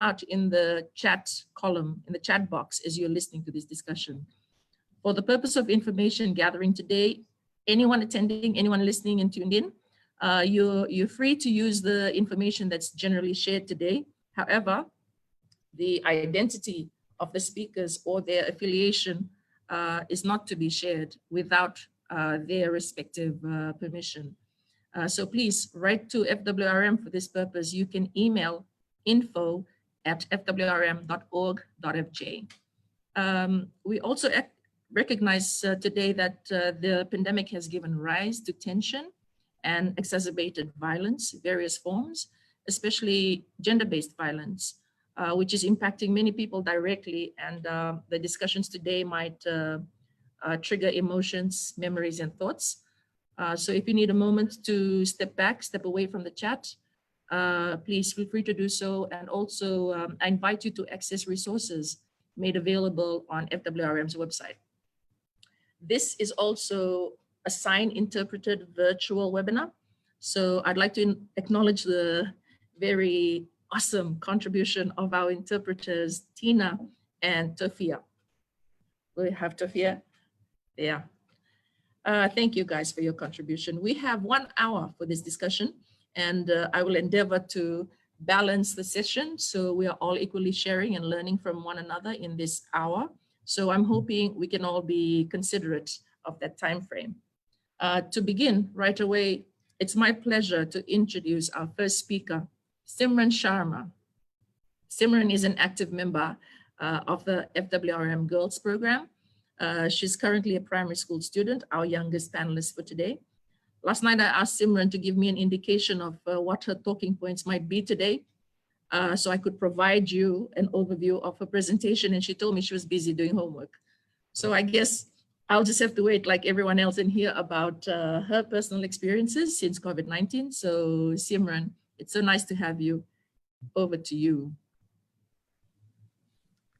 out in the chat column, in the chat box as you're listening to this discussion. For the purpose of information gathering today, anyone attending, anyone listening and tuned in, you're free to use the information that's generally shared today. However, the identity of the speakers or their affiliation is not to be shared without their respective permission. So please write to FWRM for this purpose. You can email info@fwrm.org.fj. We also recognize today that the pandemic has given rise to tension and exacerbated violence, various forms, especially gender-based violence, which is impacting many people directly. And the discussions today might trigger emotions, memories, and thoughts. So if you need a moment to step back, step away from the chat, please feel free to do so. And also I invite you to access resources made available on FWRM's website. This is also a sign interpreted virtual webinar. So I'd like to acknowledge the very awesome contribution of our interpreters, Tina and Tofia. We have Tofia. Yeah. Thank you guys for your contribution. We have 1 hour for this discussion, and I will endeavor to balance the session so we are all equally sharing and learning from one another in this hour. So I'm hoping we can all be considerate of that time frame. To begin right away, it's my pleasure to introduce our first speaker, Simran Sharma. Simran is an active member of the FWRM Girls Program. She's currently a primary school student, our youngest panelist for today. Last night, I asked Simran to give me an indication of what her talking points might be today, so I could provide you an overview of her presentation, and she told me she was busy doing homework. So I guess I'll just have to wait like everyone else and hear about her personal experiences since COVID-19. So Simran, it's so nice to have you. Over to you.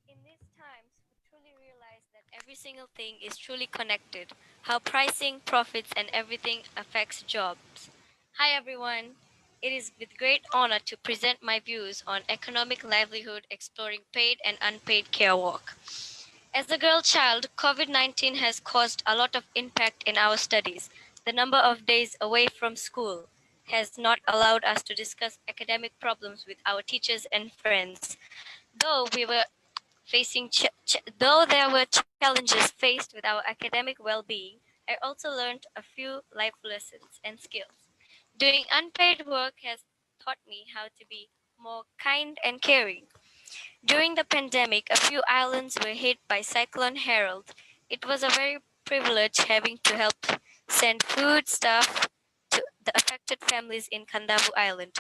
In these times, we truly realize that every single thing is truly connected, how pricing, profits, and everything affects jobs. Hi everyone, it is with great honor to present my views on economic livelihood exploring paid and unpaid care work. As a girl child, COVID-19 has caused a lot of impact in our studies. The number of days away from school has not allowed us to discuss academic problems with our teachers and friends. Though there were challenges faced with our academic well-being, I also learned a few life lessons and skills. Doing unpaid work has taught me how to be more kind and caring. During the pandemic, a few islands were hit by Cyclone Harold. It was a very privilege having to help send food stuff to the affected families in Kandavu Island.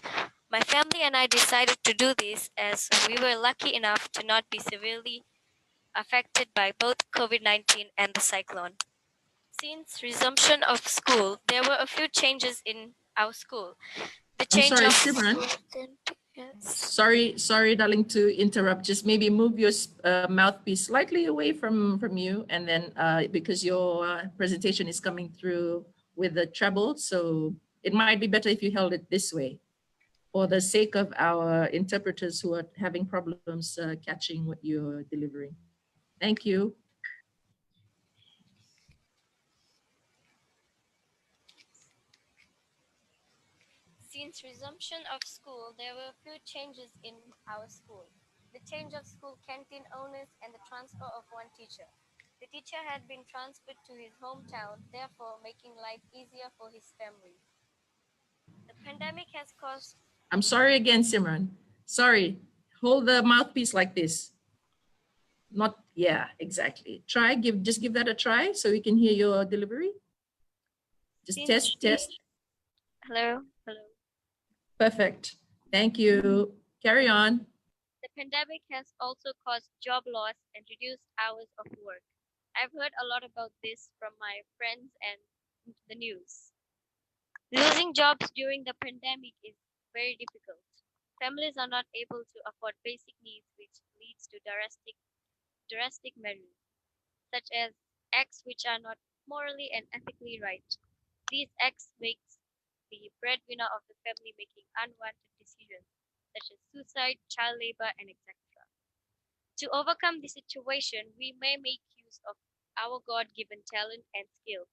My family and I decided to do this as we were lucky enough to not be severely affected by both COVID-19 and the cyclone. Since resumption of school, there were a few changes in our school. The I'm change sorry, of Simran. Yes. Sorry, darling, to interrupt. Just maybe move your mouthpiece slightly away from you, and then because your presentation is coming through with the treble, so it might be better if you held it this way, for the sake of our interpreters who are having problems catching what you're delivering. Thank you. Since resumption of school, there were a few changes in our school. The change of school canteen owners and the transfer of one teacher. The teacher had been transferred to his hometown, therefore making life easier for his family. The pandemic has caused... I'm sorry again, Simran. Sorry. Hold the mouthpiece like this. Not, yeah, exactly. Just give that a try so we can hear your delivery. Just test. Hello. Perfect. Thank you. Carry on. The pandemic has also caused job loss and reduced hours of work. I've heard a lot about this from my friends and the news. Losing jobs during the pandemic is very difficult. Families are not able to afford basic needs, which leads to drastic measures, such as acts which are not morally and ethically right. These acts makes the breadwinner of the family making unwanted decisions such as suicide, child labor, and etc. To overcome the situation, we may make use of our God-given talent and skill,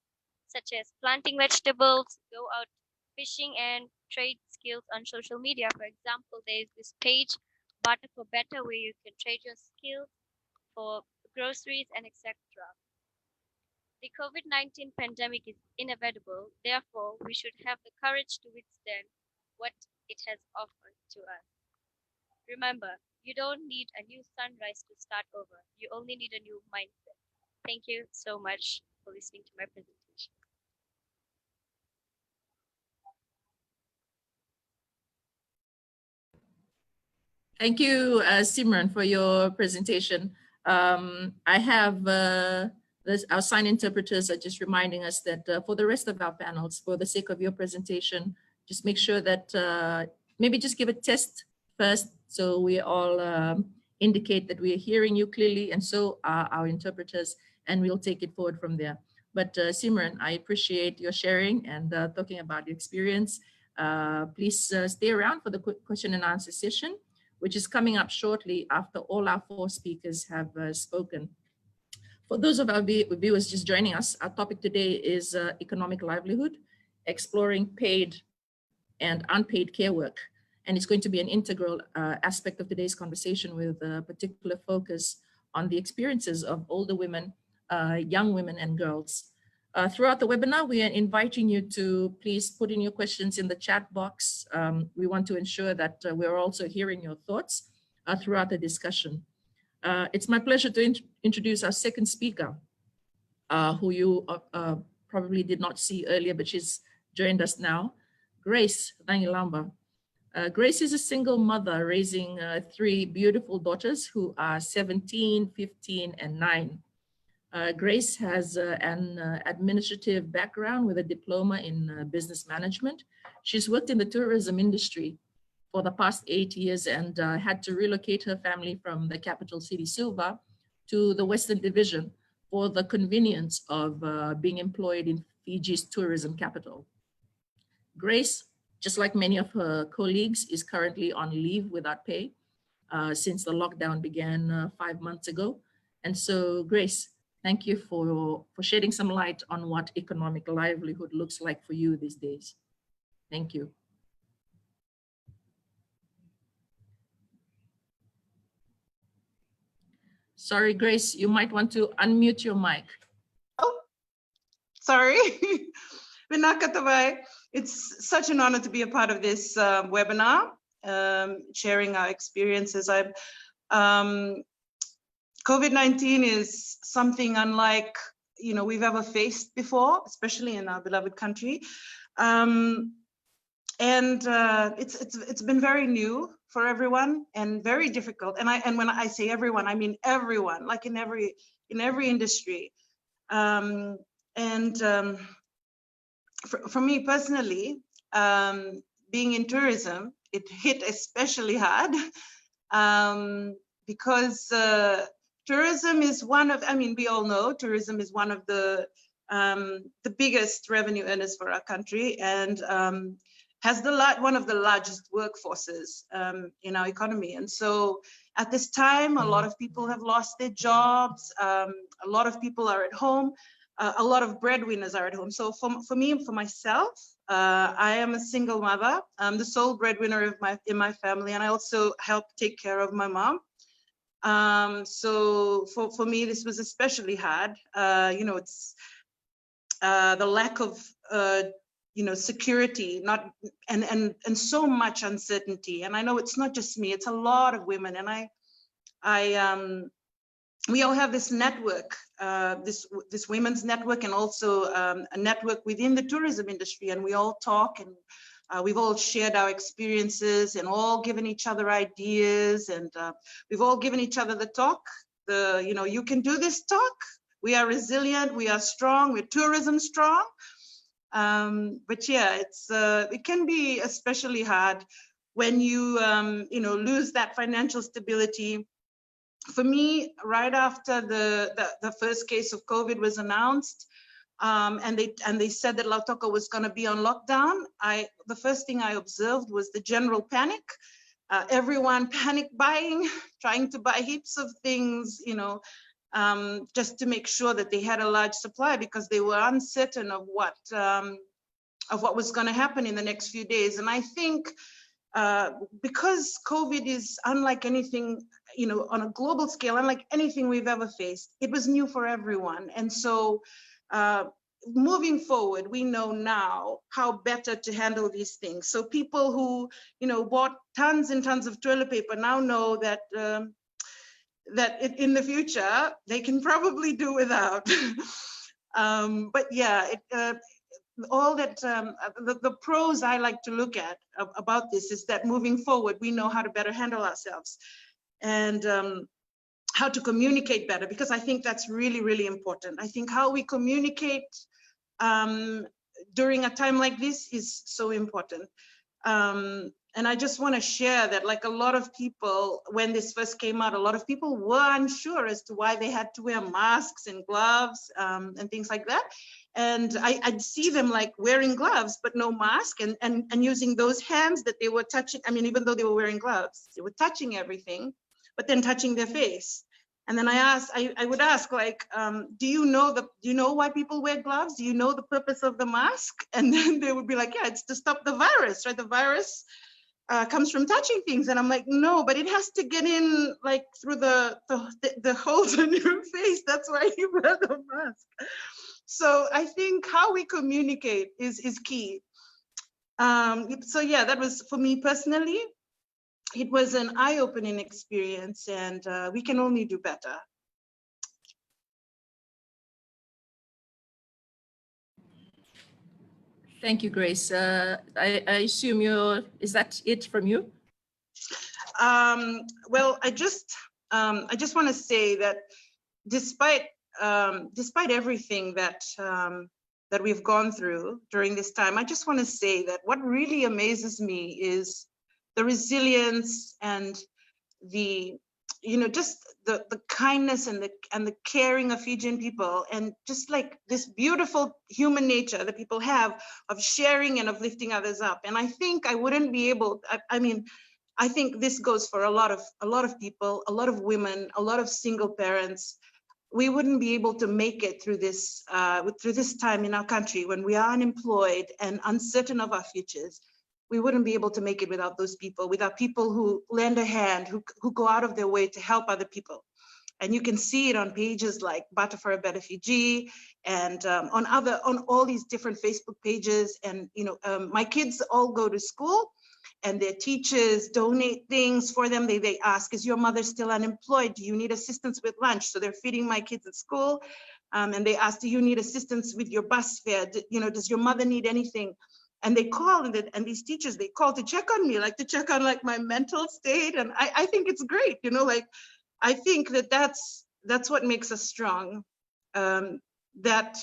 such as planting vegetables, go out fishing, and trade skills on social media. For example, there is this page, Barter for Better, where you can trade your skills for groceries and etc. The COVID-19 pandemic is inevitable, therefore, we should have the courage to withstand what it has offered to us. Remember, you don't need a new sunrise to start over. You only need a new mindset. Thank you so much for listening to my presentation. Thank you, Simran, for your presentation. I have our sign interpreters are just reminding us that for the rest of our panels, for the sake of your presentation, just make sure that maybe just give a test first so we all indicate that we are hearing you clearly, and so are our interpreters, and we'll take it forward from there. But Simran, I appreciate your sharing and talking about your experience. Please stay around for the quick question and answer session, which is coming up shortly after all our 4 speakers have spoken. For those of our viewers just joining us, our topic today is economic livelihood, exploring paid and unpaid care work. And it's going to be an integral aspect of today's conversation, with a particular focus on the experiences of older women, young women and girls. Throughout the webinar, we are inviting you to please put in your questions in the chat box. We want to ensure that we're also hearing your thoughts throughout the discussion. It's my pleasure to introduce our second speaker, who you probably did not see earlier, but she's joined us now, Grace Dangilamba. Grace is a single mother raising 3 beautiful daughters who are 17, 15, and 9. Grace has an administrative background with a diploma in business management. She's worked in the tourism industry for the past 8 years and had to relocate her family from the capital city, Suva, to the Western Division for the convenience of being employed in Fiji's tourism capital. Grace, just like many of her colleagues, is currently on leave without pay since the lockdown began 5 months ago. And so, Grace, thank you for shedding some light on what economic livelihood looks like for you these days. Thank you. Sorry, Grace, you might want to unmute your mic. Oh, sorry. It's such an honor to be a part of this webinar, sharing our experiences. COVID-19 is something unlike we've ever faced before, especially in our beloved country, and it's been very new for everyone and very difficult. And when I say everyone, I mean everyone, like in every industry. For me personally, being in tourism, it hit especially hard because tourism is one of, we all know tourism is one of the biggest revenue earners for our country, and has one of the largest workforces in our economy. And so at this time, a lot of people have lost their jobs. A lot of people are at home. A lot of breadwinners are at home. So for me and for myself, I am a single mother. I'm the sole breadwinner in my family, and I also help take care of my mom. So for me, this was especially hard. It's the lack of security, and so much uncertainty. And I know it's not just me; it's a lot of women. And we all have this network, this women's network, and also a network within the tourism industry. And we all talk, and we've all shared our experiences and all given each other ideas, and we've all given each other the talk. You can do this talk. We are resilient. We are strong. We're tourism strong. But yeah, it can be especially hard when you lose that financial stability. For me, right after the first case of COVID was announced, and they said that Lautoko was going to be on lockdown, the first thing I observed was the general panic. everyone panic buying, trying to buy heaps of things, you know, just to make sure that they had a large supply because they were uncertain of what was going to happen in the next few days. And I think because COVID is unlike anything, you know, on a global scale, unlike anything we've ever faced, it was new for everyone. And so moving forward, we know now how better to handle these things. So people who, you know, bought tons and tons of toilet paper now know that in the future they can probably do without. But yeah, all that the pros I like to look at about this is that moving forward, we know how to better handle ourselves and how to communicate better, because I think that's really, really important. I think how we communicate during a time like this is so important. And I just want to share that, like, a lot of people, when this first came out, a lot of people were unsure as to why they had to wear masks and gloves and things like that. And I'd see them like wearing gloves, but no mask, and using those hands that they were touching. I mean, even though they were wearing gloves, they were touching everything, but then touching their face. And then I would ask, like, do you know why people wear gloves? Do you know the purpose of the mask? And then they would be like, yeah, it's to stop the virus, right? The virus comes from touching things. And I'm like, no, but it has to get in, like, through the holes in your face. That's why you wear the mask. So I think how we communicate is key. So yeah, that was, for me personally, it was an eye-opening experience, and we can only do better. Thank you, Grace. I assume is that it from you? Well, I just want to say that despite everything that we've gone through during this time, I just want to say that what really amazes me is the resilience and the, you know, just the kindness and the caring of Fijian people, and just like this beautiful human nature that people have of sharing and of lifting others up. And I think I wouldn't be able, I mean, I think this goes for a lot of people, a lot of women, a lot of single parents. We wouldn't be able to make it through this time in our country when we are unemployed and uncertain of our futures. We wouldn't be able to make it without those people, without people who lend a hand, who go out of their way to help other people. And you can see it on pages like Bata for a Better Fiji, and on all these different Facebook pages. And you know, my kids all go to school, and their teachers donate things for them. They ask, is your mother still unemployed? Do you need assistance with lunch? So they're feeding my kids at school. And they ask, do you need assistance with your bus fare? You know, does your mother need anything? And they call, and these teachers, they call to check on me, like to check on like my mental state. And I think it's great, you know, like, I think that's what makes us strong. That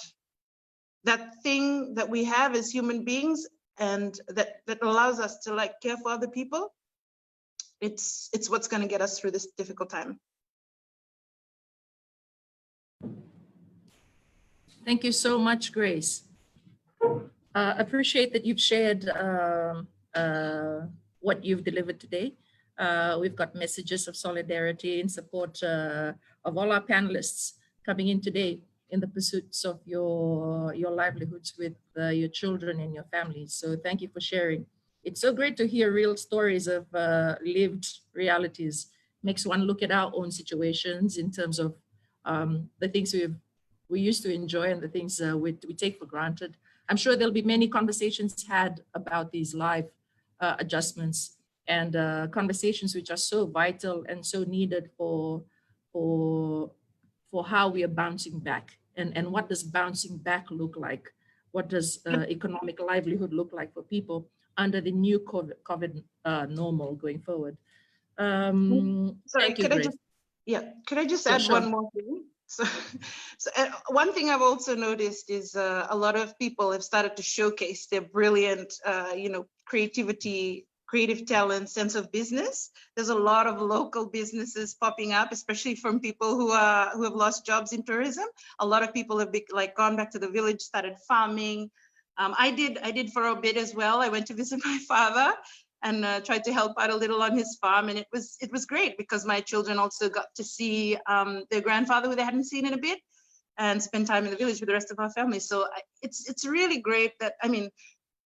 thing that we have as human beings, and that allows us to like care for other people. It's what's going to get us through this difficult time. Thank you so much, Grace. Appreciate that you've shared what you've delivered today. We've got messages of solidarity in support of all our panelists coming in today in the pursuits of your livelihoods with your children and your families. So thank you for sharing. It's so great to hear real stories of lived realities. Makes one look at our own situations in terms of the things we used to enjoy and the things we take for granted. I'm sure there'll be many conversations had about these life adjustments and conversations which are so vital and so needed for how we are bouncing back, and what does bouncing back look like? What does economic livelihood look like for people under the new COVID normal going forward? Sorry, could I just add one more thing? So one thing I've also noticed is a lot of people have started to showcase their brilliant, creative talent, sense of business. There's a lot of local businesses popping up, especially from people who have lost jobs in tourism. A lot of people have gone back to the village, started farming. I did for a bit as well. I went to visit my father, and tried to help out a little on his farm. And it was great because my children also got to see their grandfather, who they hadn't seen in a bit, and spend time in the village with the rest of our family. So it's really great that, I mean,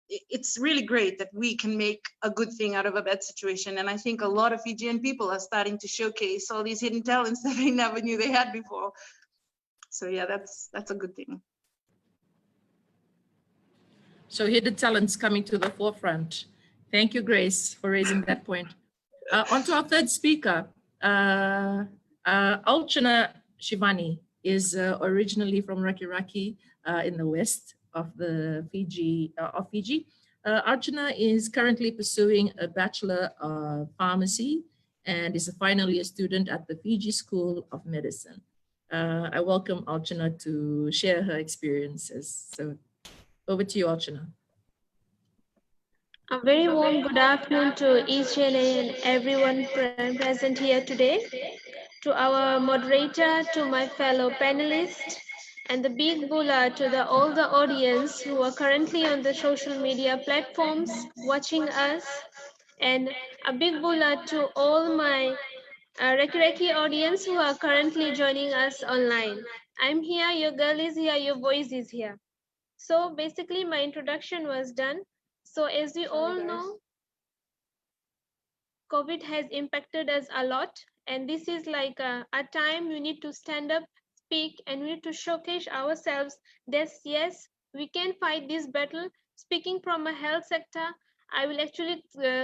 it's really great that we can make a good thing out of a bad situation. And I think a lot of Fijian people are starting to showcase all these hidden talents that they never knew they had before. So yeah, that's a good thing. So hidden talents coming to the forefront. Thank you, Grace, for raising that point. On to our third speaker. Alchana Shivani is originally from Raki in the west of Fiji. Archana is currently pursuing a Bachelor of Pharmacy and is a final year student at the Fiji School of Medicine. I welcome Archana to share her experiences. So over to you, Archana. A very warm good afternoon to each and everyone present here today, to our moderator, to my fellow panelists, and the big bula to all the audience who are currently on the social media platforms watching us, and a big bula to all my Reki audience who are currently joining us online. I'm here, your girl is here, your voice is here. So basically my introduction was done. So as we all know, COVID has impacted us a lot, and this is like a time we need to stand up, speak, and we need to showcase ourselves that yes, we can fight this battle. Speaking from a health sector, I will actually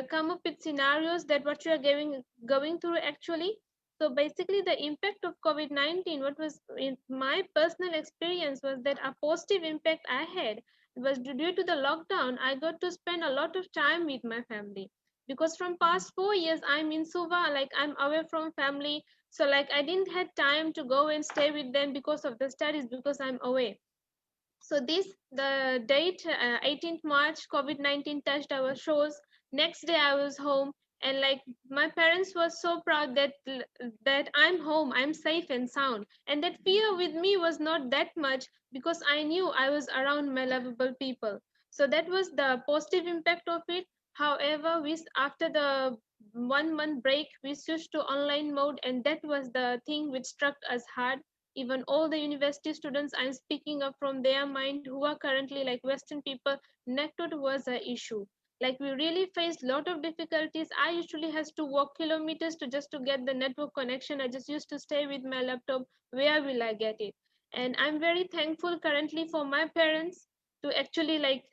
come up with scenarios that what you are going through actually. So basically the impact of COVID-19, what was in my personal experience was that a positive impact I had was due to the lockdown. I got to spend a lot of time with my family, because from past 4 years I'm in Suva, like I'm away from family. So like I didn't have time to go and stay with them because of the studies, because I'm away. So the date 18th March, COVID-19 touched our shores. Next day I was home, and like my parents were so proud that I'm home, I'm safe and sound. And that fear with me was not that much, because I knew I was around my lovable people. So that was the positive impact of it. However, after the 1 month break, we switched to online mode, and that was the thing which struck us hard. Even all the university students I'm speaking up from their mind, who are currently like Western people, network was an issue. Like we really faced a lot of difficulties. I usually has to walk kilometers to get the network connection. I just used to stay with my laptop. Where will I get it? And I'm very thankful currently for my parents to actually like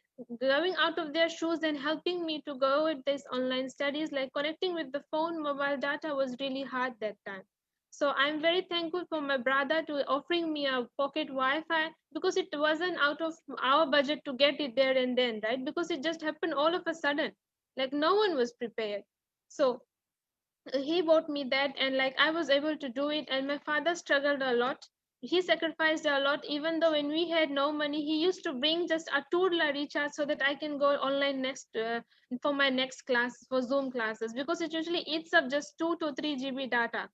going out of their shoes and helping me to go with this online studies. Like connecting with the phone, mobile data was really hard that time. So I'm very thankful for my brother to offering me a pocket Wi-Fi, because it wasn't out of our budget to get it there and then, right? Because it just happened all of a sudden, like no one was prepared. So he bought me that, and like I was able to do it. And my father struggled a lot. He sacrificed a lot. Even though when we had no money, he used to bring just a $2 recharge so that I can go online next for my next class, for Zoom classes, because it usually eats up just 2 to 3 GB data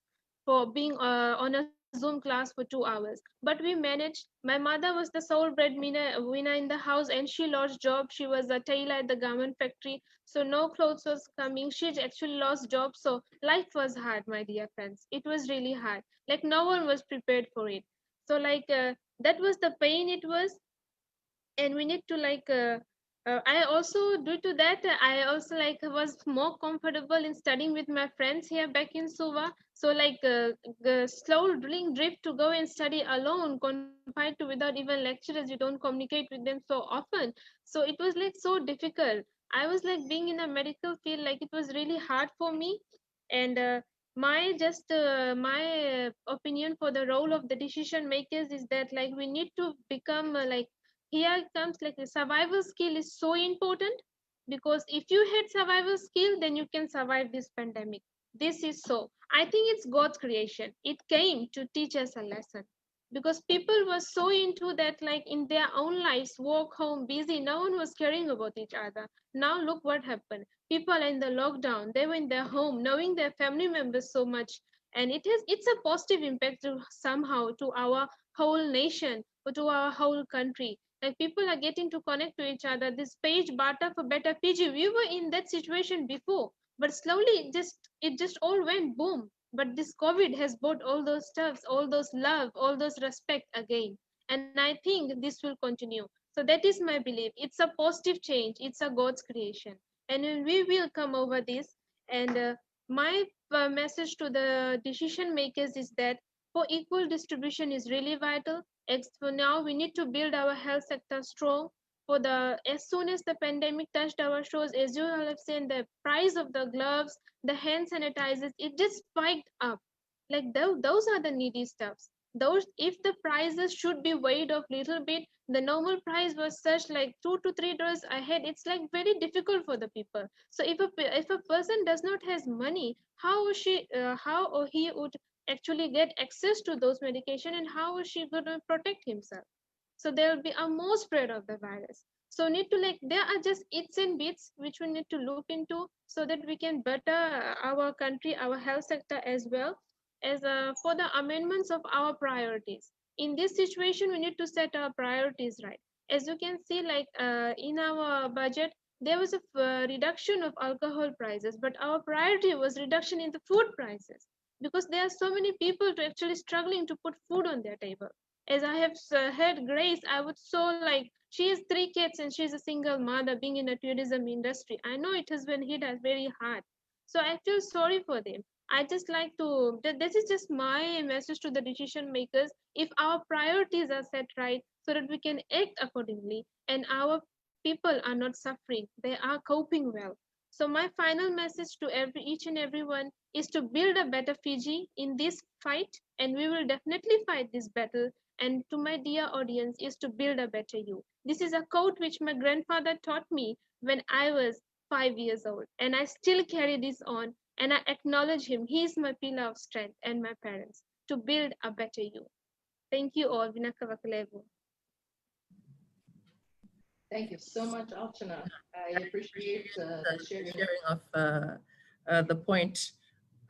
for being on a Zoom class for 2 hours. But we managed. My mother was the sole breadwinner in the house, and she lost job. She was a tailor at the garment factory, so no clothes was coming. She actually lost job. So life was hard, my dear friends. It was really hard. Like no one was prepared for it. So like that was the pain it was. And we need to like I also, due to that, I also like was more comfortable in studying with my friends here back in Suva. So like slow drilling drift to go and study alone, confined to without even lecturers, you don't communicate with them so often. So it was like so difficult. I was like being in a medical field, like it was really hard for me. And my opinion for the role of the decision makers is that like we need to become like, here comes like the survival skill is so important, because if you had survival skill, then you can survive this pandemic. This is so, I think it's God's creation. It came to teach us a lesson, because people were so into that, like in their own lives, work, home, busy, no one was caring about each other. Now look what happened. People in the lockdown, they were in their home knowing their family members so much, and it's a positive impact to somehow to our whole nation or to our whole country. Like people are getting to connect to each other. This page Bata for Better Fiji, we were in that situation before, but slowly it just all went boom. But this COVID has brought all those stuffs, all those love, all those respect again. And I think this will continue. So that is my belief. It's a positive change. It's a God's creation. And we will come over this. And my message to the decision makers is that for equal distribution is really vital. For now, we need to build our health sector strong. As soon as the pandemic touched our shores, as you all have seen, the price of the gloves, the hand sanitizers, it just spiked up. Like those are the needy stuffs. Those, if the prices should be weighed off little bit, the normal price was such like $2 to $3 ahead. It's like very difficult for the people. So if a person does not has money, how or he would actually get access to those medication, and how is she going to protect himself? So there will be a more spread of the virus. So need to there are just its and bits which we need to look into so that we can better our country, our health sector as well as for the amendments of our priorities. In this situation, we need to set our priorities right. As you can see, in our budget, there was a reduction of alcohol prices, but our priority was reduction in the food prices because there are so many people to actually struggling to put food on their table. As I have heard Grace, I would she has 3 kids and she's a single mother being in the tourism industry. I know it has been hit as very hard. So I feel sorry for them. I just like to, this is just my message to the decision makers. If our priorities are set right so that we can act accordingly and our people are not suffering, they are coping well. So my final message to each and everyone is to build a better Fiji in this fight, and we will definitely fight this battle. And to my dear audience is to build a better you. This is a quote which my grandfather taught me when I was 5 years old, and I still carry this on, and I acknowledge him. He is my pillar of strength and my parents to build a better you. Thank you all. Vinakavakalevu. Thank you so much, Archana. I appreciate the sharing of the point,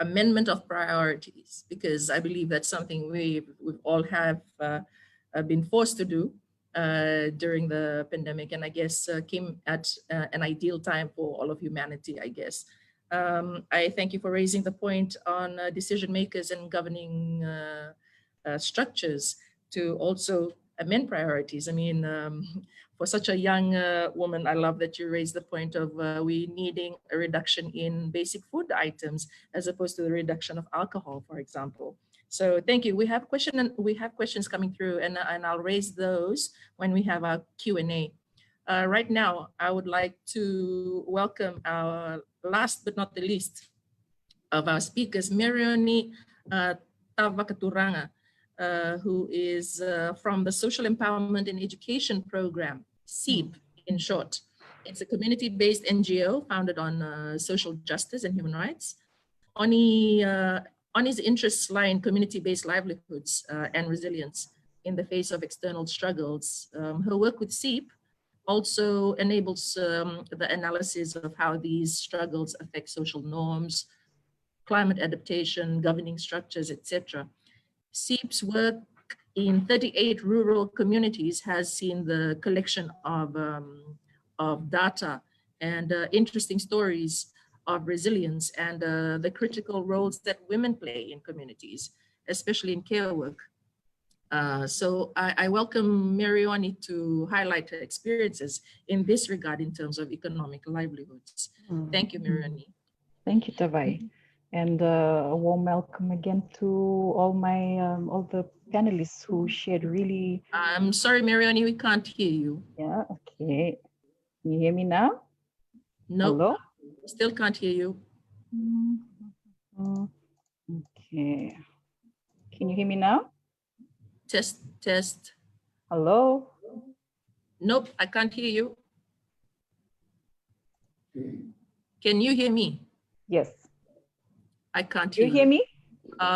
amendment of priorities, because I believe that's something we all have been forced to do during the pandemic, and I guess came at an ideal time for all of humanity, I guess. I thank you for raising the point on decision makers and governing structures to also amend priorities. I mean, for such a young woman, I love that you raised the point of we needing a reduction in basic food items as opposed to the reduction of alcohol, for example. So thank you. We have questions coming through, and I'll raise those when we have our Q&A. Right now, I would like to welcome our last but not the least of our speakers, Marioni Tavakaturanga, who is from the Social Empowerment and Education Program, SEEP in short. It's a community-based NGO founded on social justice and human rights. Oni's interests lie in community-based livelihoods and resilience in the face of external struggles. Her work with SEEP also enables the analysis of how these struggles affect social norms, climate adaptation, governing structures, etc. SEEP's work in 38 rural communities has seen the collection of data and interesting stories of resilience and the critical roles that women play in communities, especially in care work. So I welcome Marioni to highlight her experiences in this regard in terms of economic livelihoods. Thank you, Marioni. Thank you, Tavai. And a warm welcome again to all the panelists who shared really. I'm sorry, Marioni, we can't hear you. Yeah, okay. Can you hear me now? No, Hello? Still can't hear you. Okay. Can you hear me now? Test, test. Hello? Nope, I can't hear you. Can you hear me? Yes. I can't hear you. You hear me?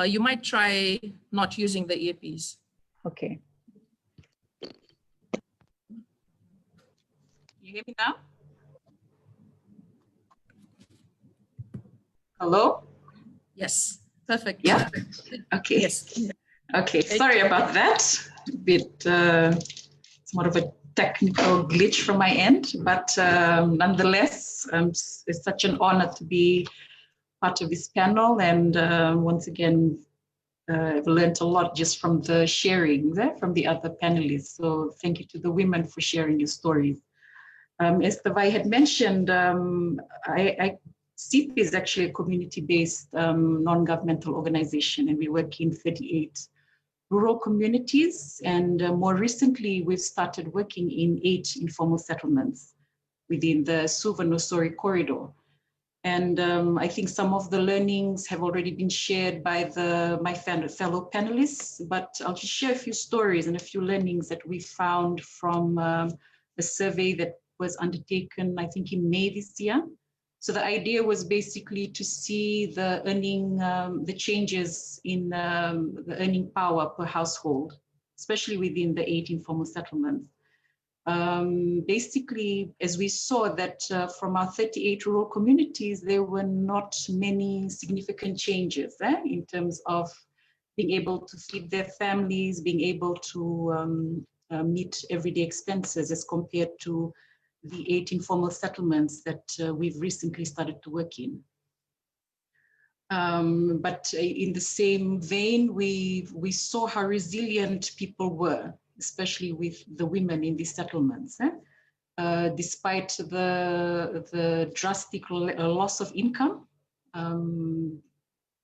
You might try not using the earpiece. Okay. You hear me now? Hello? Yes, perfect. Yeah. Okay. Yes. Okay. Sorry about that. It's more of a technical glitch from my end, but nonetheless, it's such an honor to be part of this panel. And once again, I've learned a lot just from the sharing from the other panelists. So thank you to the women for sharing your stories. As Tavai had mentioned, CIP is actually a community-based non-governmental organization, and we work in 38 rural communities. And more recently, we've started working in 8 informal settlements within the Suva-Nosori corridor. And I think some of the learnings have already been shared by my fellow panelists, but I'll just share a few stories and a few learnings that we found from a survey that was undertaken, I think, in May this year. So the idea was basically to see the changes in the earning power per household, especially within the 8 informal settlements. Basically, as we saw that from our 38 rural communities, there were not many significant changes in terms of being able to feed their families, being able to meet everyday expenses as compared to the 8 informal settlements that we've recently started to work in. But in the same vein, we saw how resilient people were, especially with the women in these settlements. Despite the drastic loss of income,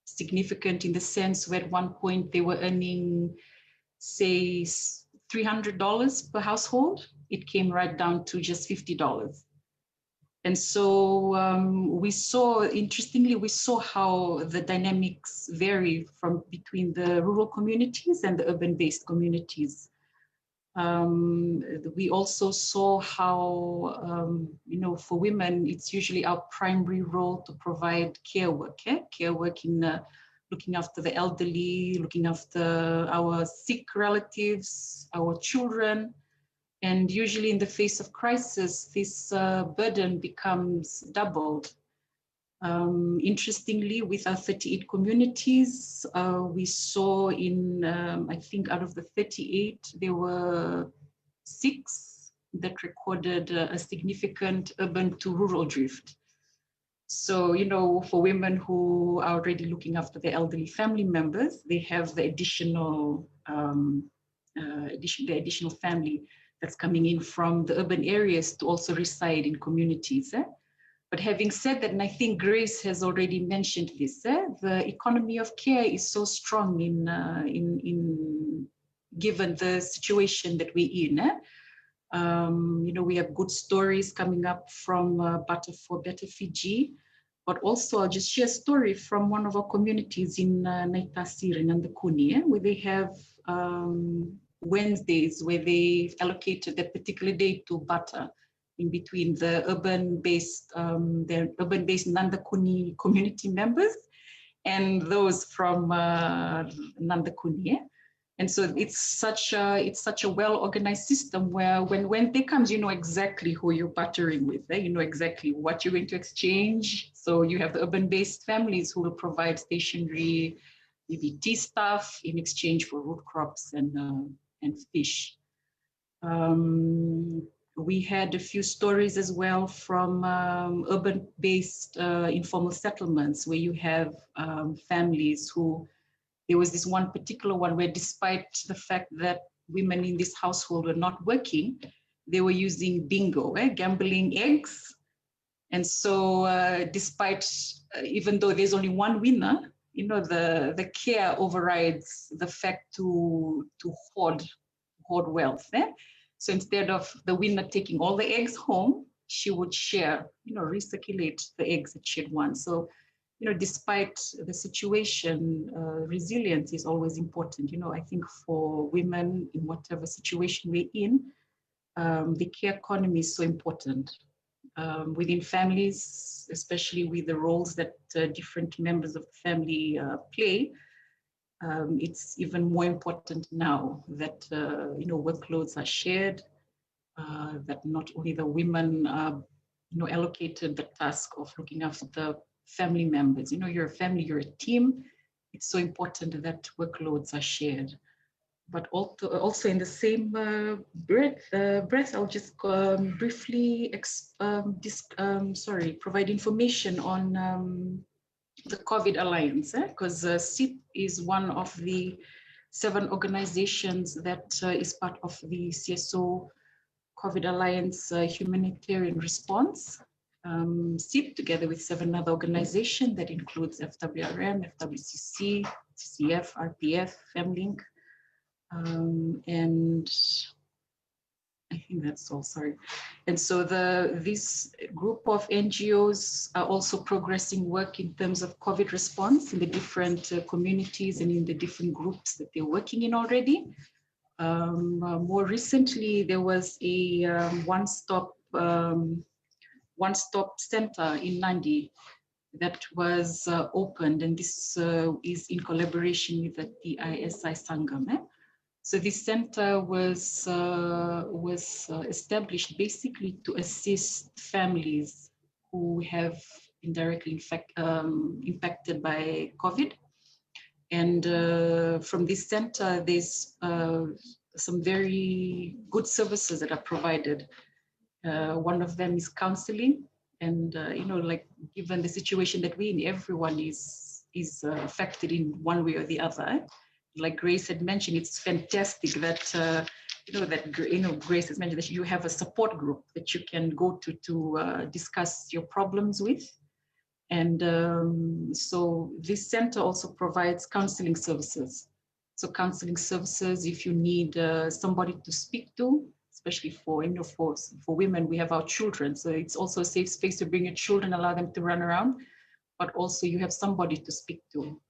significant in the sense where at one point they were earning, say, $300 per household, it came right down to just $50. And so we saw, interestingly, we saw how the dynamics vary between the rural communities and the urban-based communities. We also saw how, for women, it's usually our primary role to provide care work in looking after the elderly, looking after our sick relatives, our children. And usually in the face of crisis, this burden becomes doubled. Interestingly, with our 38 communities, we saw I think out of the 38, there were 6 that recorded a significant urban to rural drift. So, for women who are already looking after their elderly family members, they have the additional family that's coming in from the urban areas to also reside in communities. But having said that, and I think Grace has already mentioned this, the economy of care is so strong in given the situation that we're in. We have good stories coming up from Butter for Better Fiji, but also I'll just share a story from one of our communities in Naitasir in Andakuni, where they have Wednesdays where they've allocated that particular day to butter in between the urban-based Nandakuni community members and those from Nandakuni. And so it's such a well-organized system where when they come, you know exactly who you're buttering with. You know exactly what you're going to exchange. So you have the urban-based families who will provide stationery, maybe tea stuff in exchange for root crops and fish. We had a few stories as well from urban-based informal settlements where you have families who, there was this one particular one where despite the fact that women in this household were not working, they were using bingo, gambling eggs. And so despite, even though there's only one winner, the care overrides the fact to hoard wealth. So instead of the winner taking all the eggs home, she would share, recirculate the eggs that she had won. So, despite the situation, resilience is always important. I think for women in whatever situation we're in, the care economy is so important. Within families, especially with the roles that different members of the family play, it's even more important now that workloads are shared, that not only the women are allocated the task of looking after the family members. You're a family, you're a team. It's so important that workloads are shared. but also in the same breath, I'll just briefly provide information on the COVID Alliance, because SIP is one of the 7 organizations that is part of the CSO COVID Alliance humanitarian response. SIP, together with 7 other organizations that includes FWRM, FWCC, CCF, RPF, FEMLINK, and I think that's all, sorry. And so this group of NGOs are also progressing work in terms of COVID response in the different communities and in the different groups that they're working in already. More recently, there was a one-stop center in Nandi that was opened, and this is in collaboration with the DISI Sangam. So this center was established basically to assist families who have indirectly impacted by COVID. And from this center, there's some very good services that are provided. One of them is counseling, and like given the situation that we're in, everyone is affected in one way or the other. Like Grace had mentioned, it's fantastic that Grace has mentioned that you have a support group that you can go to discuss your problems with. And so this center also provides counseling services. So counseling services, if you need somebody to speak to, especially for women, we have our children. So it's also a safe space to bring your children, allow them to run around, but also you have somebody to speak to.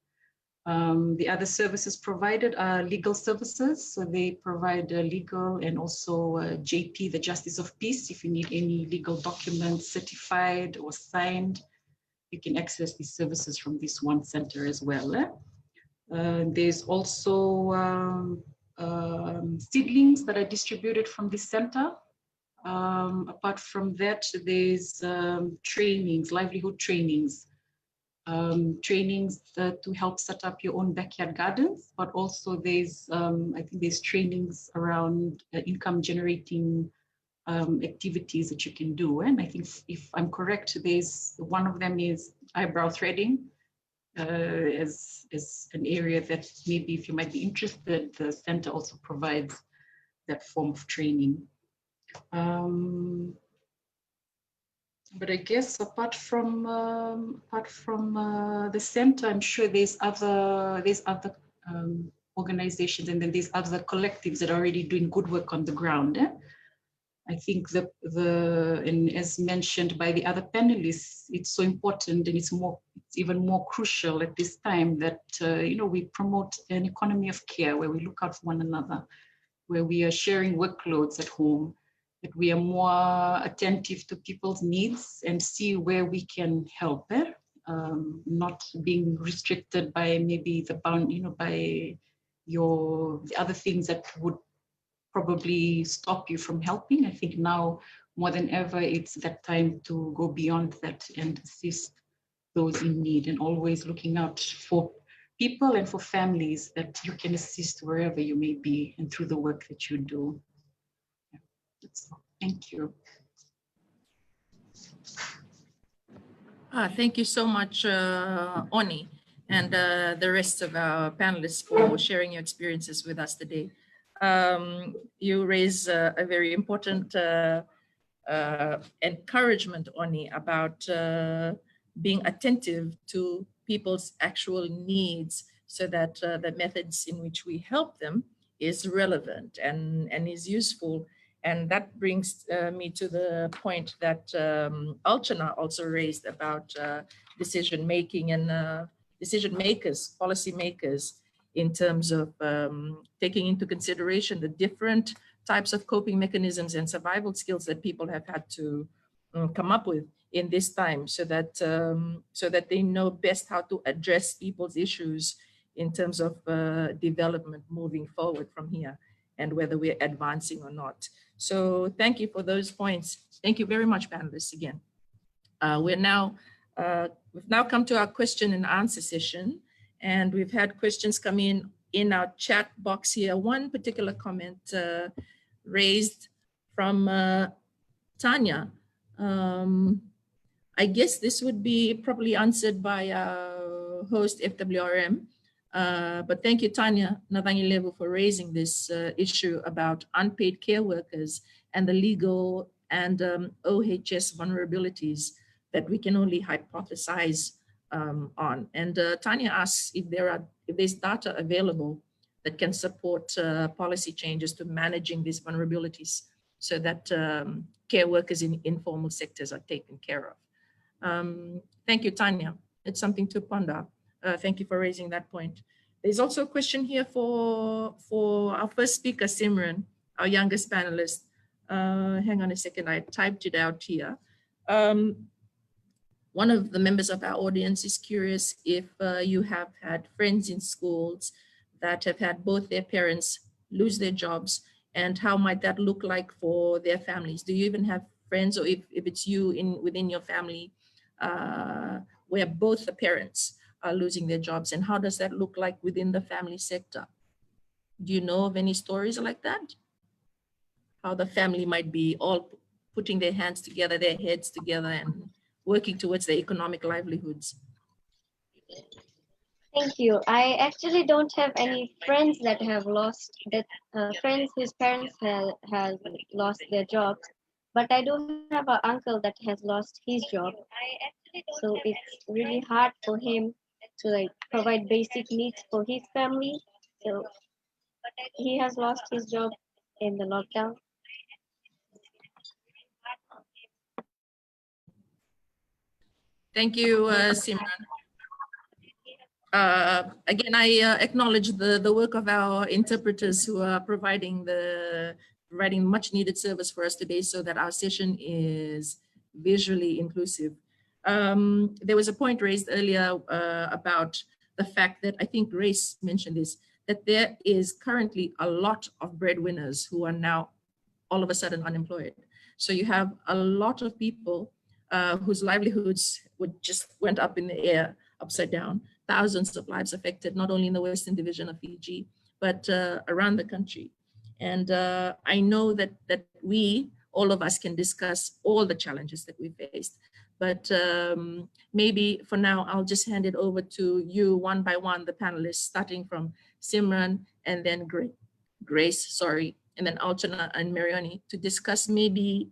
The other services provided are legal services. So they provide legal and also JP, the Justice of Peace. If you need any legal documents certified or signed, you can access these services from this one center as well. There's also seedlings that are distributed from this center. Apart from that, there's trainings, livelihood trainings. Trainings to help set up your own backyard gardens, but also there's, I think there's trainings around income generating activities that you can do. And I think if I'm correct, there's one of them is eyebrow threading as an area that maybe if you might be interested, the center also provides that form of training. But I guess apart from the center, I'm sure there's other organizations, and then there's other collectives that are already doing good work on the ground. I think and as mentioned by the other panelists, it's so important, and it's even more crucial at this time that we promote an economy of care where we look out for one another, where we are sharing workloads at home, that we are more attentive to people's needs and see where we can help, not being restricted by maybe the other things that would probably stop you from helping. I think now more than ever, it's that time to go beyond that and assist those in need, and always looking out for people and for families that you can assist wherever you may be and through the work that you do. Thank you. Thank you so much, Oni, and the rest of our panelists for sharing your experiences with us today. You raise a very important encouragement, Oni, about being attentive to people's actual needs so that the methods in which we help them is relevant and is useful. And that brings me to the point that Alchana also raised about decision making and decision makers, policy makers, in terms of taking into consideration the different types of coping mechanisms and survival skills that people have had to come up with in this time, so that they know best how to address people's issues in terms of development moving forward from here, and whether we're advancing or not. So thank you for those points. Thank you very much, panelists, again. We've now come to our question and answer session, and we've had questions come in in our chat box here, one particular comment raised from Tanya. I guess this would be probably answered by our host FWRM. But thank you, Tanya Navangilevu, for raising this issue about unpaid care workers and the legal and OHS vulnerabilities that we can only hypothesize on. And Tanya asks if there's data available that can support policy changes to managing these vulnerabilities so that care workers in informal sectors are taken care of. Thank you, Tanya. It's something to ponder. Thank you for raising that point. There's also a question here for our first speaker, Simran, our youngest panelist. Hang on a second, I typed it out here. One of the members of our audience is curious if you have had friends in schools that have had both their parents lose their jobs, and how might that look like for their families? Do you even have friends, or if it's you within your family where both the parents are losing their jobs, and how does that look like within the family sector? Do you know of any stories like that? How the family might be all putting their hands together, their heads together, and working towards their economic livelihoods? Thank you. I actually don't have any friends that have lost that friends whose parents have lost their jobs, but I do have an uncle that has lost his job. So it's really hard for him to like provide basic needs for his family. So he has lost his job in the lockdown. Thank you, Simran. Again, I acknowledge the work of our interpreters who are providing much needed service for us today so that our session is visually inclusive. There was a point raised earlier about the fact that, I think Grace mentioned this, that there is currently a lot of breadwinners who are now all of a sudden unemployed. So you have a lot of people whose livelihoods went up in the air, upside down. Thousands of lives affected, not only in the Western Division of Fiji, but around the country. And I know that all of us can discuss all the challenges that we faced. But maybe for now, I'll just hand it over to you one by one, the panelists, starting from Simran and then Grace, and then Altona and Marioni, to discuss maybe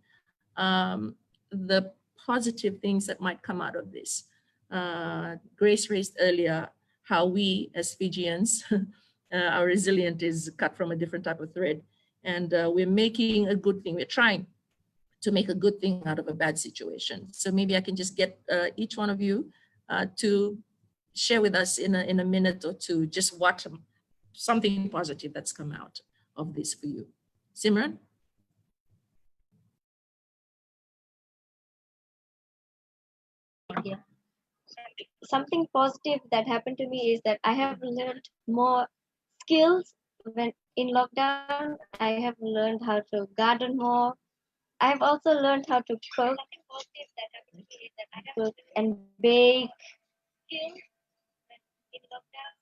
the positive things that might come out of this. Grace raised earlier how we as Fijians, our resilient is cut from a different type of thread. And we're making a good thing. We're trying to make a good thing out of a bad situation. So maybe I can just get each one of you to share with us in a minute or two, just what something positive that's come out of this for you. Simran? Yeah. Something positive that happened to me is that I have learned more skills when in lockdown. I have learned how to garden more. I've also learned how to cook and bake.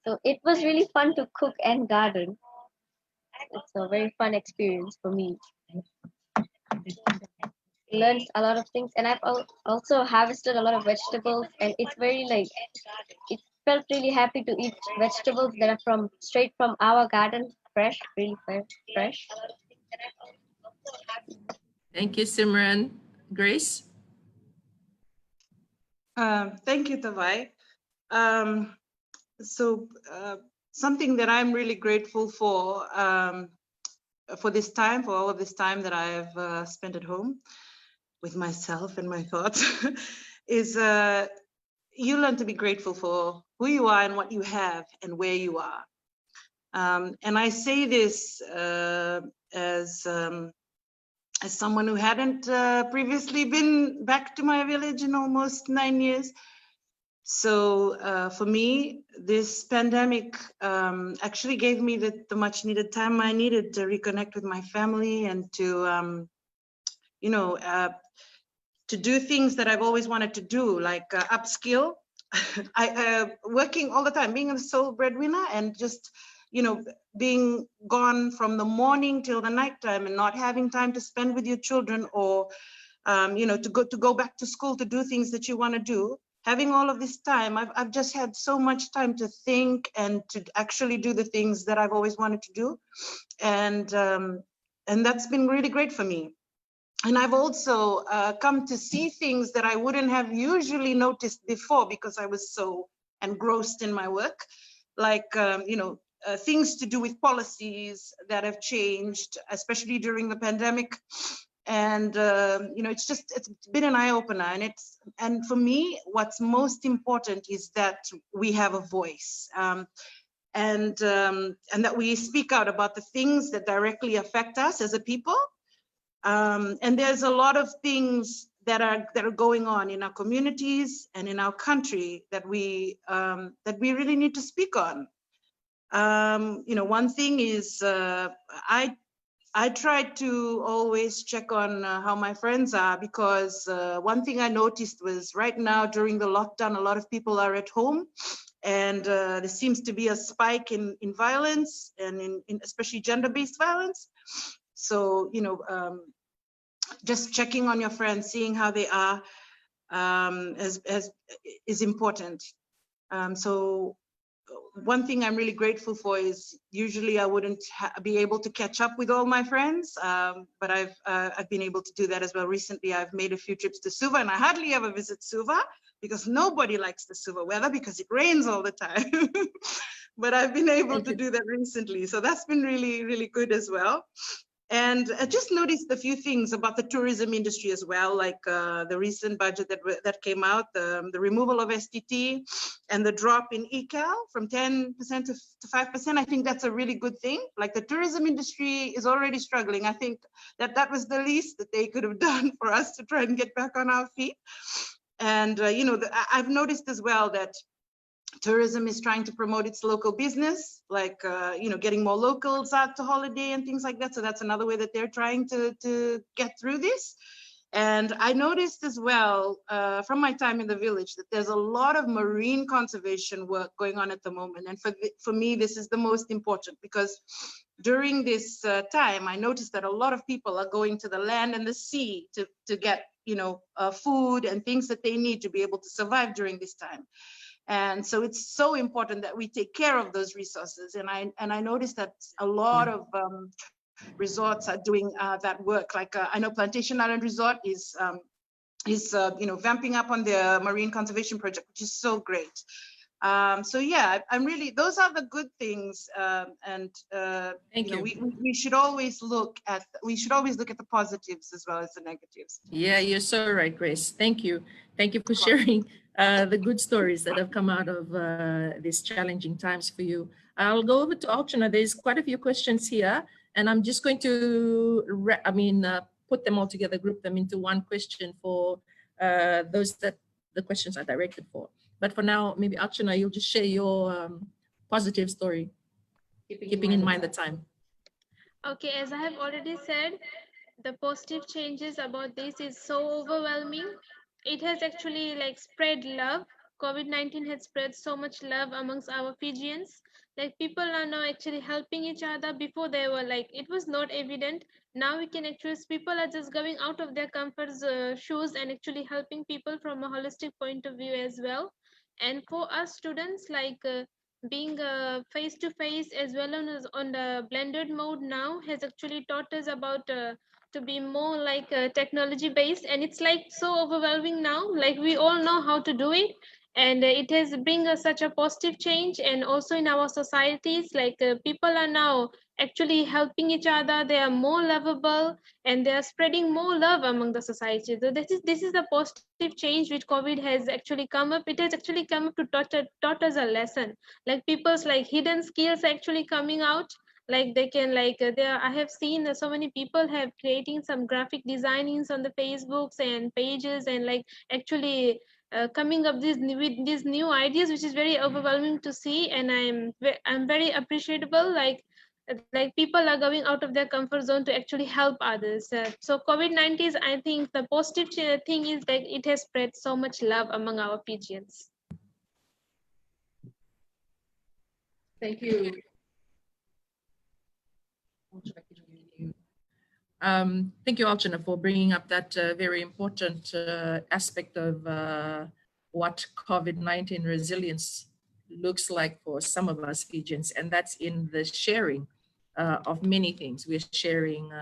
So it was really fun to cook and garden. It's a very fun experience for me. Learned a lot of things, and I've also harvested a lot of vegetables, and it's very it felt really happy to eat vegetables that are straight from our garden, fresh, really fresh. Thank you, Simran. Grace? Thank you, Tawai. Something that I'm really grateful for this time, for all of this time that I've spent at home with myself and my thoughts, is you learn to be grateful for who you are and what you have and where you are. And I say this as someone who hadn't previously been back to my village in almost 9 years. So for me, this pandemic actually gave me the much needed time I needed to reconnect with my family and to, to do things that I've always wanted to do, like upskill. Working all the time, being a sole breadwinner and just you know, being gone from the morning till the nighttime and not having time to spend with your children, or you know, to go back to school to do things that you want to do. Having all of this time, I've just had so much time to think and to actually do the things that I've always wanted to do, and that's been really great for me. And I've also come to see things that I wouldn't have usually noticed before because I was so engrossed in my work, like you know, things to do with policies that have changed, especially during the pandemic. And you know, it's been an eye-opener, and for me, what's most important is that we have a voice, and that we speak out about the things that directly affect us as a people. And there's a lot of things that are going on in our communities and in our country that we really need to speak on. You know, one thing is I try to always check on how my friends are, because one thing I noticed was right now during the lockdown, a lot of people are at home, and there seems to be a spike in violence, and in especially gender-based violence. So, you know, just checking on your friends, seeing how they are, is important. So one thing I'm really grateful for is usually I wouldn't be able to catch up with all my friends, but I've been able to do that as well. Recently, I've made a few trips to Suva, and I hardly ever visit Suva because nobody likes the Suva weather because it rains all the time. But I've been able to do that recently, so that's been really, really good as well. And I just noticed a few things about the tourism industry as well, like the recent budget that came out, the removal of STT and the drop in ECAL from 10% to 5%. I think that's a really good thing. Like, the tourism industry is already struggling. I think that was the least that they could have done for us to try and get back on our feet. And, you know, I've noticed as well that tourism is trying to promote its local business, like, you know, getting more locals out to holiday and things like that. So that's another way that they're trying to get through this. And I noticed as well from my time in the village that there's a lot of marine conservation work going on at the moment. And for me, this is the most important, because during this time, I noticed that a lot of people are going to the land and the sea to get, you know, food and things that they need to be able to survive during this time. And so it's so important that we take care of those resources. And I noticed that a lot of resorts are doing that work. Like I know Plantation Island Resort is you know, vamping up on their marine conservation project, which is so great. So yeah, I'm really, those are the good things. And you know, we should always look at the positives as well as the negatives. Yeah, you're so right, Grace. Thank you. Thank you for sharing the good stories that have come out of these challenging times for you. I'll go over to Archana. There's quite a few questions here, and I'm just going to, put them all together, group them into one question for those that the questions are directed for. But for now, maybe Archana, you'll just share your positive story, keeping in mind the time. Okay, as I have already said, the positive changes about this is so overwhelming. It has actually like spread love. COVID-19 has spread so much love amongst our Fijians. Like, people are now actually helping each other. Before they were like, it was not evident. Now we can actually, people are just going out of their comfort shoes and actually helping people from a holistic point of view as well. And for us students, like being face to face as well as on the blended mode now has actually taught us about to be more like technology based, and it's like so overwhelming now. Like, we all know how to do it, and it has bring us such a positive change. And also in our societies, like people are now actually helping each other. They are more lovable, and they are spreading more love among the society. So this is the positive change which COVID has actually come up. It has actually come up to taught us a lesson. Like, people's like hidden skills actually coming out. Like, they can like I have seen so many people have creating some graphic designings on the Facebooks and pages, and like actually coming up with these new ideas, which is very overwhelming to see. And I'm very appreciable. Like people are going out of their comfort zone to actually help others. So COVID-19, I think the positive thing is that it has spread so much love among our Fijians. Thank you. Thank you, Alchana, for bringing up that very important aspect of what COVID-19 resilience looks like for some of us Fijians, and that's in the sharing of many things. We're sharing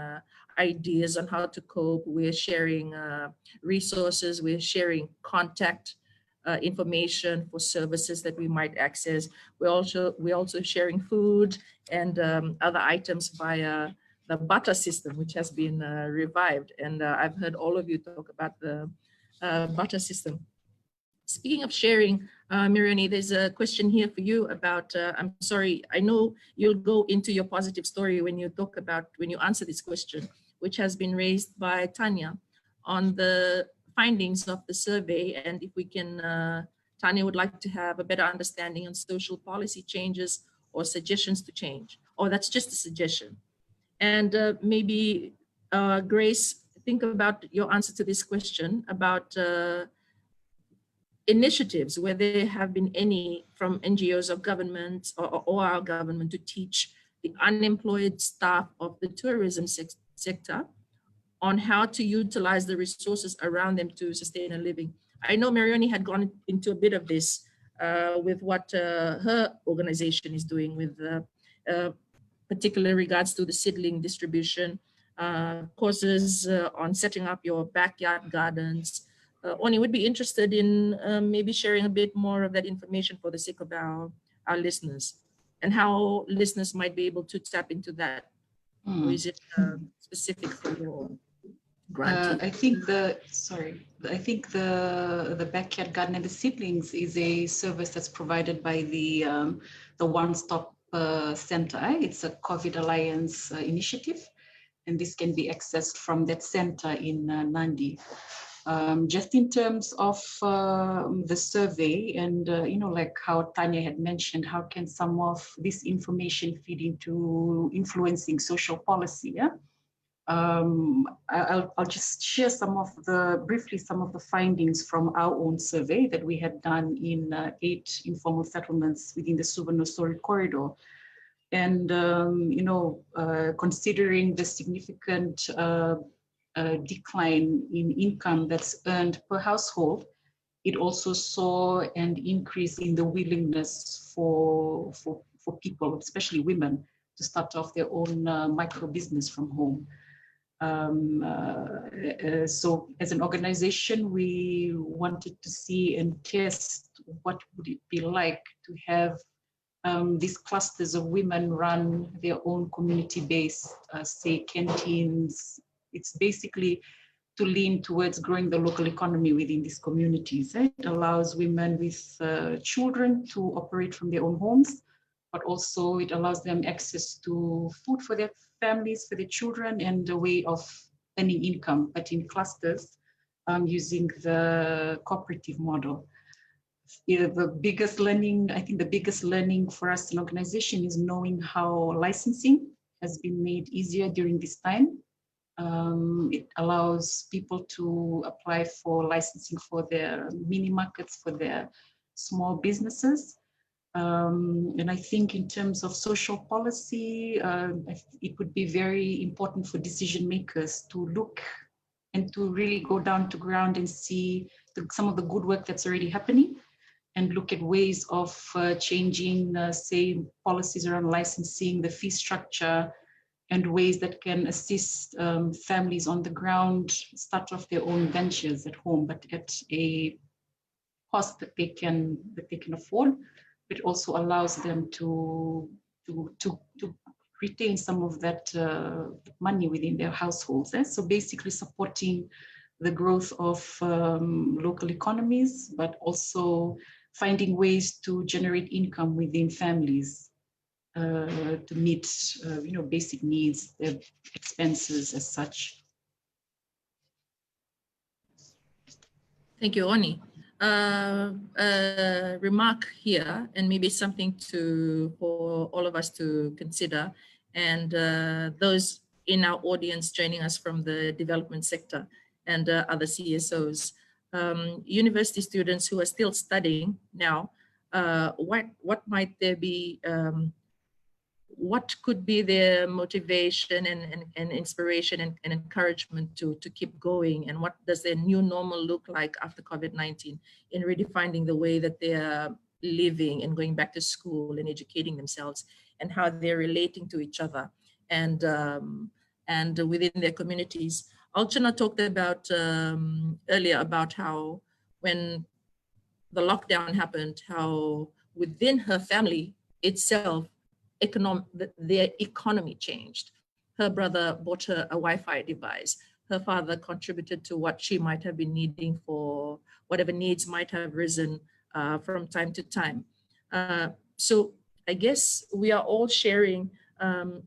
ideas on how to cope, we're sharing resources, we're sharing contact information for services that we might access. We're also sharing food and other items via the barter system, which has been revived. And I've heard all of you talk about the barter system. Speaking of sharing, Mirioni, there's a question here for you about, I'm sorry, I know you'll go into your positive story when you talk about, when you answer this question, which has been raised by Tanya on the findings of the survey. And if we can, Tanya would like to have a better understanding on social policy changes or suggestions to change, or that's just a suggestion. And maybe Grace, think about your answer to this question about initiatives where there have been any from NGOs or governments or our government to teach the unemployed staff of the tourism sector on how to utilize the resources around them to sustain a living. I know Marioni had gone into a bit of this with what her organization is doing with particular regards to the seedling distribution, courses on setting up your backyard gardens. Oni would be interested in maybe sharing a bit more of that information for the sake of our listeners and how listeners might be able to tap into that. Or is it specific for your grantee? I think the backyard garden and the seedlings is a service that's provided by the One Stop Center. It's a COVID Alliance initiative, and this can be accessed from that center in Nandi. Just in terms of the survey and, like how Tanya had mentioned, how can some of this information feed into influencing social policy? Yeah? I'll just share briefly some of the findings from our own survey that we had done in 8 informal settlements within the Suvarnasori corridor. And, considering the significant decline in income that's earned per household, it also saw an increase in the willingness for people, especially women, to start off their own micro business from home. So as an organization, we wanted to see and test what would it be like to have these clusters of women run their own community-based, say, canteens. It's basically to lean towards growing the local economy within these communities. It allows women with children to operate from their own homes, but also it allows them access to food for their families, for their children, and a way of earning income, but in clusters using the cooperative model. The biggest learning for us as an organization is knowing how licensing has been made easier during this time. It allows people to apply for licensing for their mini markets, for their small businesses. And I think in terms of social policy, it would be very important for decision makers to look and to really go down to ground and see some of the good work that's already happening and look at ways of changing, say, policies around licensing, the fee structure, and ways that can assist families on the ground start off their own ventures at home, but at a cost that they can afford. It also allows them to retain some of that money within their households. So basically supporting the growth of local economies, but also finding ways to generate income within families to meet basic needs, their expenses as such. Thank you, Oni. A remark here, and maybe something for all of us to consider, and those in our audience joining us from the development sector and other CSOs, university students who are still studying now, what might there be? what could be their motivation and inspiration and encouragement to keep going, and what does their new normal look like after COVID-19 in redefining the way that they're living and going back to school and educating themselves, and how they're relating to each other and within their communities. Alchana talked about earlier about how when the lockdown happened, how within her family itself, their economy changed. Her brother bought her a Wi-Fi device. Her father contributed to what she might have been needing for whatever needs might have risen from time to time. So I guess we are all sharing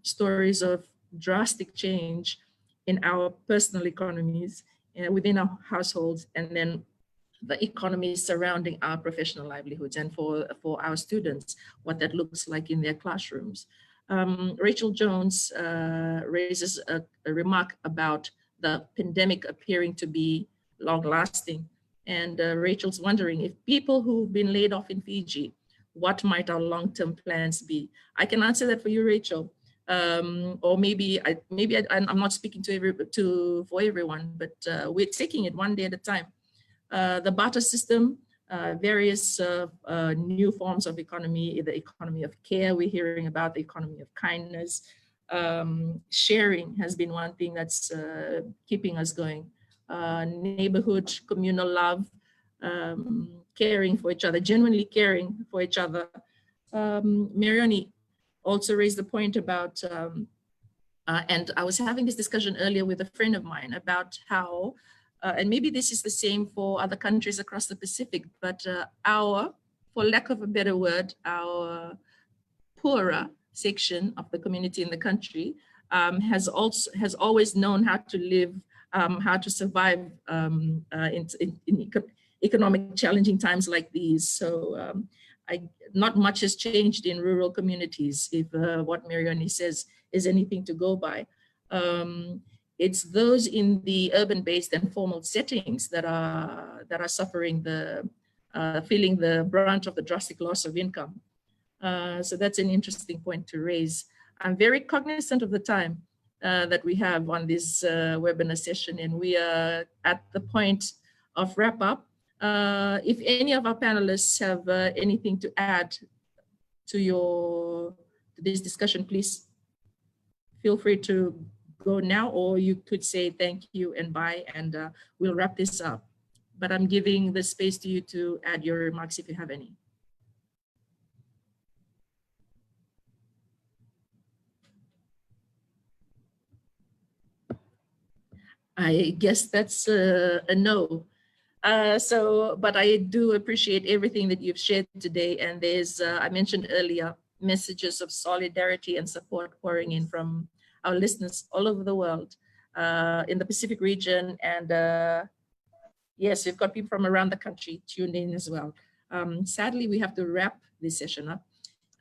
stories of drastic change in our personal economies within our households, and then the economy surrounding our professional livelihoods, and for our students, what that looks like in their classrooms. Rachel Jones raises a remark about the pandemic appearing to be long-lasting. And Rachel's wondering, if people who've been laid off in Fiji, what might our long-term plans be? I can answer that for you, Rachel. Or maybe I'm not speaking for everyone, but we're taking it one day at a time. The barter system, various new forms of economy, the economy of care we're hearing about, the economy of kindness. Sharing has been one thing that's keeping us going. Neighborhood, communal love, caring for each other, genuinely caring for each other. Marioni also raised the point about, and I was having this discussion earlier with a friend of mine about how, and maybe this is the same for other countries across the Pacific, but for lack of a better word, our poorer section of the community in the country has always known how to live, how to survive in economic challenging times like these. So not much has changed in rural communities, if what Marioni says is anything to go by. It's those in the urban-based and formal settings that are suffering feeling the brunt of the drastic loss of income. So that's an interesting point to raise. I'm very cognizant of the time that we have on this webinar session, and we are at the point of wrap up. If any of our panelists have anything to add to this discussion, please feel free to go now, or you could say thank you and bye, and we'll wrap this up. But I'm giving the space to you to add your remarks if you have any. I guess that's a no. But I do appreciate everything that you've shared today. And there's, I mentioned earlier, messages of solidarity and support pouring in from our listeners all over the world, in the Pacific region. And yes, we've got people from around the country tuned in as well. Sadly, we have to wrap this session up.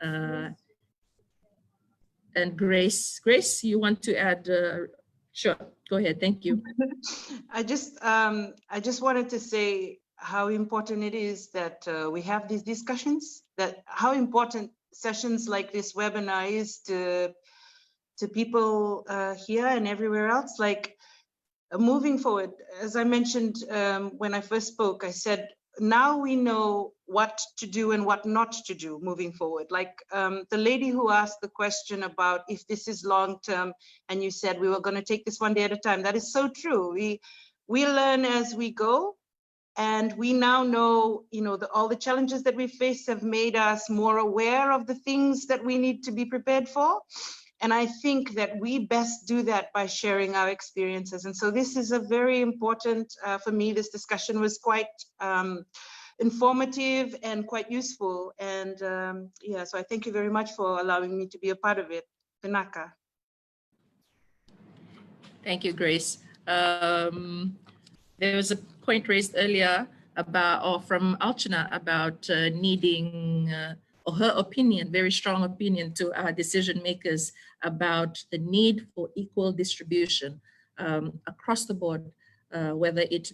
And Grace, you want to add? Sure, go ahead. Thank you. I just wanted to say how important it is that we have these discussions, that how important sessions like this webinar is to people here and everywhere else. Like moving forward, as I mentioned when I first spoke, I said, now we know what to do and what not to do moving forward. Like the lady who asked the question about if this is long-term, and you said we were going to take this one day at a time. That is so true. We learn as we go, and we now know, all the challenges that we face have made us more aware of the things that we need to be prepared for. And I think that we best do that by sharing our experiences. And so this is a very important, for me, this discussion was quite informative and quite useful. And yeah, so I thank you very much for allowing me to be a part of it. Pinaka. Thank you, Grace. There was a point raised earlier from Alchana about needing, or her opinion, very strong opinion to our decision makers about the need for equal distribution across the board, whether it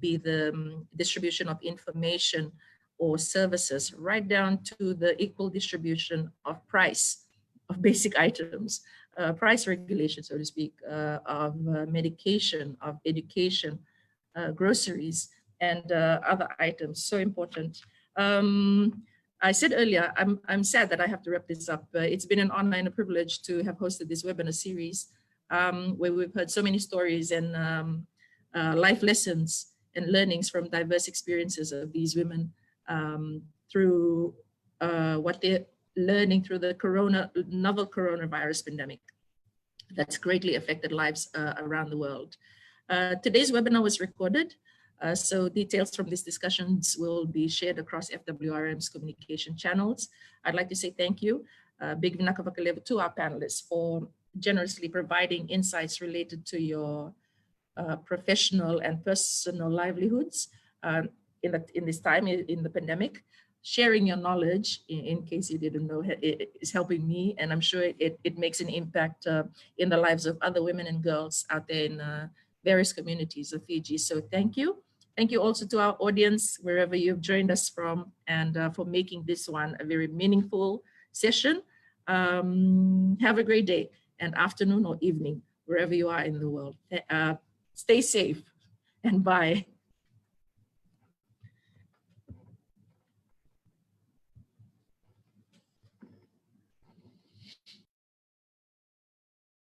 be the distribution of information or services, right down to the equal distribution of price of basic items, price regulation, so to speak, of medication, of education, groceries, and other items. So important. I said earlier, I'm sad that I have to wrap this up. It's been an honor and a privilege to have hosted this webinar series where we've heard so many stories and life lessons and learnings from diverse experiences of these women through what they're learning through the novel coronavirus pandemic that's greatly affected lives around the world. Today's webinar was recorded, so details from these discussions will be shared across FWRM's communication channels. I'd like to say thank you, Big Vinakavakalevu, to our panelists for generously providing insights related to your professional and personal livelihoods in this time in the pandemic. Sharing your knowledge, in case you didn't know, is helping me, and I'm sure it makes an impact in the lives of other women and girls out there in various communities of Fiji. So thank you. Thank you also to our audience, wherever you've joined us from, and for making this one a very meaningful session. Have a great day and afternoon or evening, wherever you are in the world. Stay safe and bye.